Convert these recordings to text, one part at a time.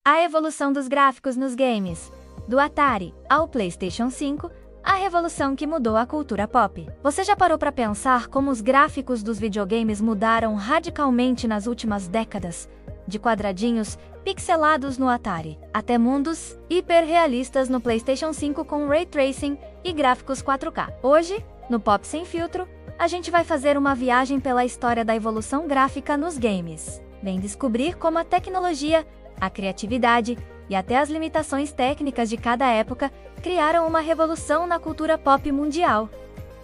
A evolução dos gráficos nos games. Do Atari ao PlayStation 5, a revolução que mudou a cultura pop. Você já parou para pensar como os gráficos dos videogames mudaram radicalmente nas últimas décadas? De quadradinhos pixelados no Atari, até mundos hiperrealistas no PlayStation 5 com Ray Tracing e gráficos 4K. Hoje, no Pop Sem Filtro, a gente vai fazer uma viagem pela história da evolução gráfica nos games. Vem descobrir como a tecnologia, a criatividade e até as limitações técnicas de cada época criaram uma revolução na cultura pop mundial.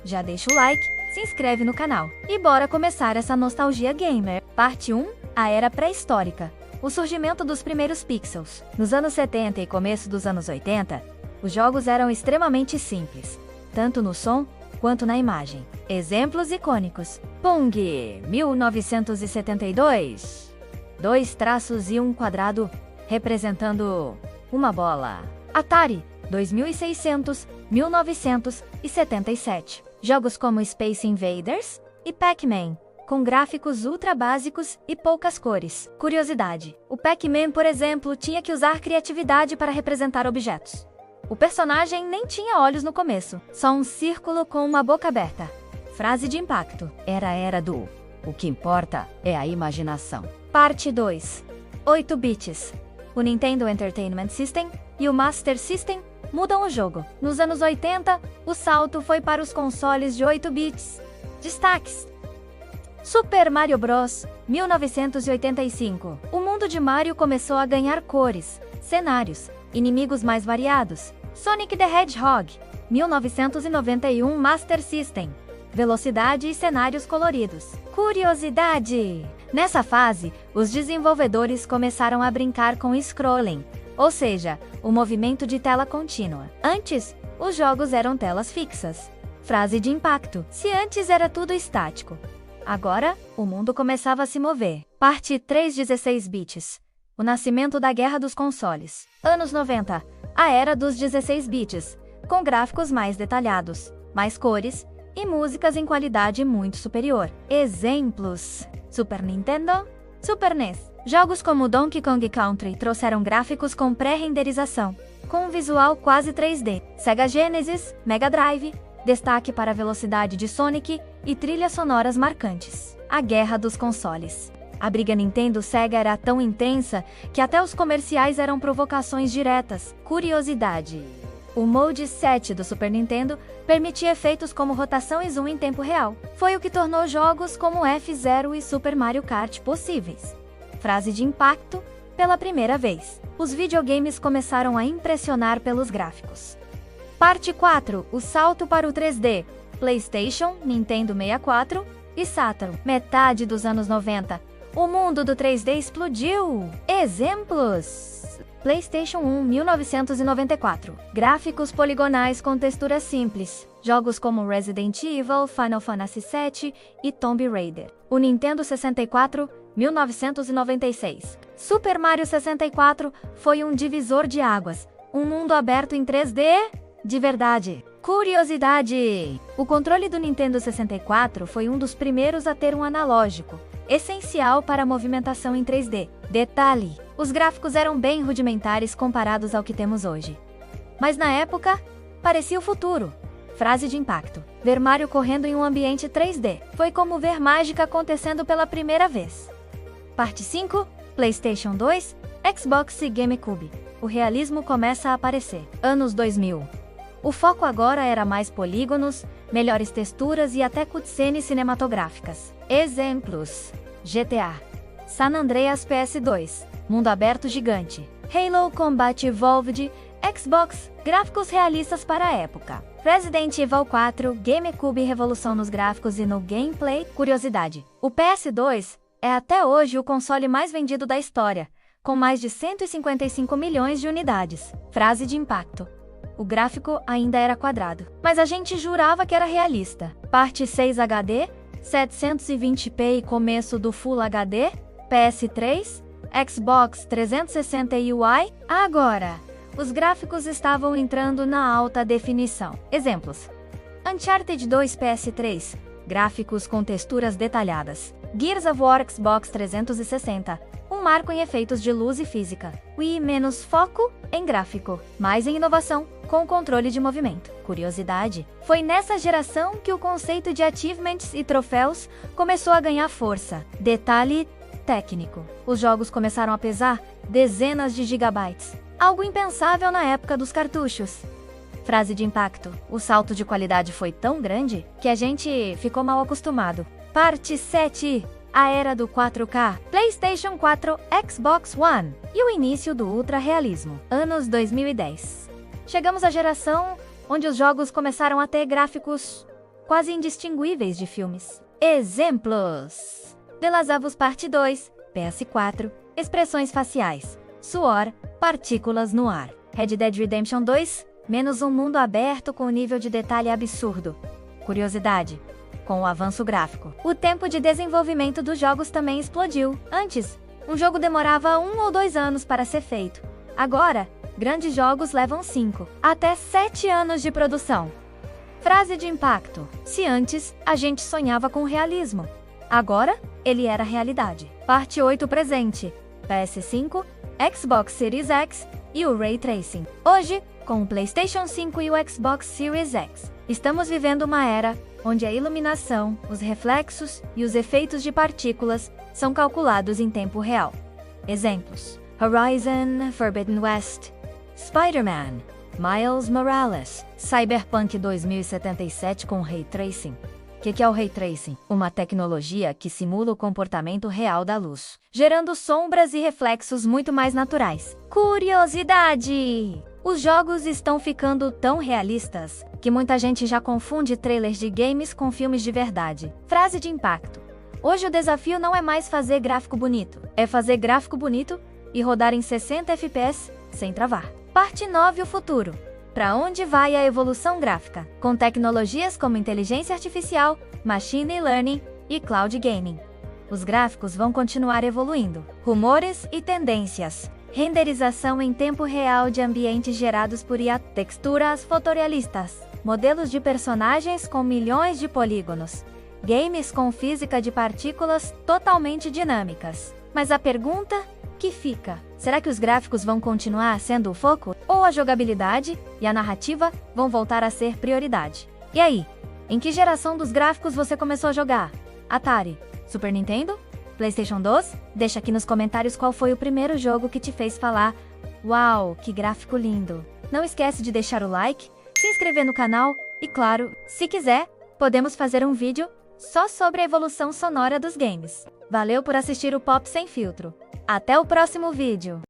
Já deixa o like, se inscreve no canal e bora começar essa nostalgia gamer. Parte 1, a Era Pré-Histórica. O surgimento dos primeiros pixels. Nos anos 70 e começo dos anos 80, os jogos eram extremamente simples, tanto no som quanto na imagem. Exemplos icônicos: Pong, 1972. 2 traços e um quadrado, representando uma bola. Atari, 2600, 1977. Jogos como Space Invaders e Pac-Man, com gráficos ultra básicos e poucas cores. Curiosidade: o Pac-Man, por exemplo, tinha que usar criatividade para representar objetos. O personagem nem tinha olhos no começo, só um círculo com uma boca aberta. Frase de impacto: era a era do "o que importa é a imaginação". Parte 2. 8 bits. O Nintendo Entertainment System e o Master System mudam o jogo. Nos anos 80, o salto foi para os consoles de 8 bits. Destaques: Super Mario Bros. 1985. O mundo de Mario começou a ganhar cores, cenários, inimigos mais variados. Sonic the Hedgehog. 1991 Master System. Velocidade e cenários coloridos. Curiosidade: nessa fase, os desenvolvedores começaram a brincar com scrolling, ou seja, o movimento de tela contínua. Antes, os jogos eram telas fixas. Frase de impacto: se antes era tudo estático, agora o mundo começava a se mover. Parte 3. 16 bits. O nascimento da guerra dos consoles. Anos 90. A era dos 16 bits, com gráficos mais detalhados, mais cores e músicas em qualidade muito superior. Exemplos: Super Nintendo, Super NES. Jogos como Donkey Kong Country trouxeram gráficos com pré-renderização, com um visual quase 3D. Sega Genesis, Mega Drive, destaque para a velocidade de Sonic e trilhas sonoras marcantes. A guerra dos consoles. A briga Nintendo-Sega era tão intensa que até os comerciais eram provocações diretas. Curiosidade: o Mode 7 do Super Nintendo permitia efeitos como rotação e zoom em tempo real. Foi o que tornou jogos como F-Zero e Super Mario Kart possíveis. Frase de impacto: pela primeira vez, os videogames começaram a impressionar pelos gráficos. Parte 4. O salto para o 3D. PlayStation, Nintendo 64 e Saturn. Metade dos anos 90. O mundo do 3D explodiu. Exemplos: PlayStation 1, 1994. Gráficos poligonais com texturas simples. Jogos como Resident Evil, Final Fantasy VII e Tomb Raider. O Nintendo 64, 1996. Super Mario 64 foi um divisor de águas. Um mundo aberto em 3D de verdade. Curiosidade: o controle do Nintendo 64 foi um dos primeiros a ter um analógico, essencial para a movimentação em 3D. Detalhe: os gráficos eram bem rudimentares comparados ao que temos hoje. Mas na época, parecia o futuro. Frase de impacto: ver Mario correndo em um ambiente 3D foi como ver mágica acontecendo pela primeira vez. Parte 5. PlayStation 2, Xbox e GameCube. O realismo começa a aparecer. Anos 2000. O foco agora era mais polígonos, melhores texturas e até cutscenes cinematográficas. Exemplos: GTA, San Andreas PS2, mundo aberto gigante, Halo Combat Evolved, Xbox, gráficos realistas para a época. Resident Evil 4, GameCube, revolução nos gráficos e no gameplay. Curiosidade: o PS2 é até hoje o console mais vendido da história, com mais de 155 milhões de unidades. Frase de impacto: o gráfico ainda era quadrado, mas a gente jurava que era realista. Parte 6. HD, 720p e começo do Full HD, PS3, Xbox 360 e UI. Agora, os gráficos estavam entrando na alta definição. Exemplos: Uncharted 2 PS3, gráficos com texturas detalhadas. Gears of War Xbox 360, um um marco em efeitos de luz e física. Wii menos foco em gráfico, mais em inovação, com controle de movimento. Curiosidade, foi nessa geração que o conceito de achievements e troféus começou a ganhar força. Detalhe técnico, os jogos começaram a pesar dezenas de gigabytes, algo impensável na época dos cartuchos. Frase de impacto, o salto de qualidade foi tão grande que a gente ficou mal acostumado. Parte 7. A era do 4K, PlayStation 4, Xbox One e o início do ultra-realismo, anos 2010. Chegamos à geração onde os jogos começaram a ter gráficos quase indistinguíveis de filmes. Exemplos: The Last of Us Parte 2, PS4, expressões faciais, suor, partículas no ar. Red Dead Redemption 2, menos um mundo aberto com nível de detalhe absurdo. Curiosidade, com o avanço gráfico, o tempo de desenvolvimento dos jogos também explodiu. Antes, um jogo demorava 1 ou 2 anos para ser feito. Agora, grandes jogos levam 5 até 7 anos de produção. Frase de impacto: se antes a gente sonhava com realismo, agora ele era realidade. Parte 8 presente, PS5, Xbox Series X e o Ray Tracing. Hoje, com o PlayStation 5 e o Xbox Series X, estamos vivendo uma era onde a iluminação, os reflexos e os efeitos de partículas são calculados em tempo real. Exemplos: Horizon Forbidden West, Spider-Man, Miles Morales, Cyberpunk 2077 com Ray Tracing. O que é o Ray Tracing? Uma tecnologia que simula o comportamento real da luz, gerando sombras e reflexos muito mais naturais. Curiosidade! Os jogos estão ficando tão realistas que muita gente já confunde trailers de games com filmes de verdade. Frase de impacto: hoje o desafio não é mais fazer gráfico bonito, é fazer gráfico bonito e rodar em 60 FPS sem travar. Parte 9. O futuro. Para onde vai a evolução gráfica? Com tecnologias como inteligência artificial, machine learning e cloud gaming, os gráficos vão continuar evoluindo. Rumores e tendências. Renderização em tempo real de ambientes gerados por IA, texturas fotorrealistas, modelos de personagens com milhões de polígonos, games com física de partículas totalmente dinâmicas. Mas a pergunta que fica: será que os gráficos vão continuar sendo o foco? Ou a jogabilidade e a narrativa vão voltar a ser prioridade? E aí, em que geração dos gráficos você começou a jogar? Atari? Super Nintendo? PlayStation 2? Deixa aqui nos comentários qual foi o primeiro jogo que te fez falar: uau, que gráfico lindo! Não esquece de deixar o like, se inscrever no canal e, claro, se quiser, podemos fazer um vídeo só sobre a evolução sonora dos games. Valeu por assistir o Pop Sem Filtro. Até o próximo vídeo!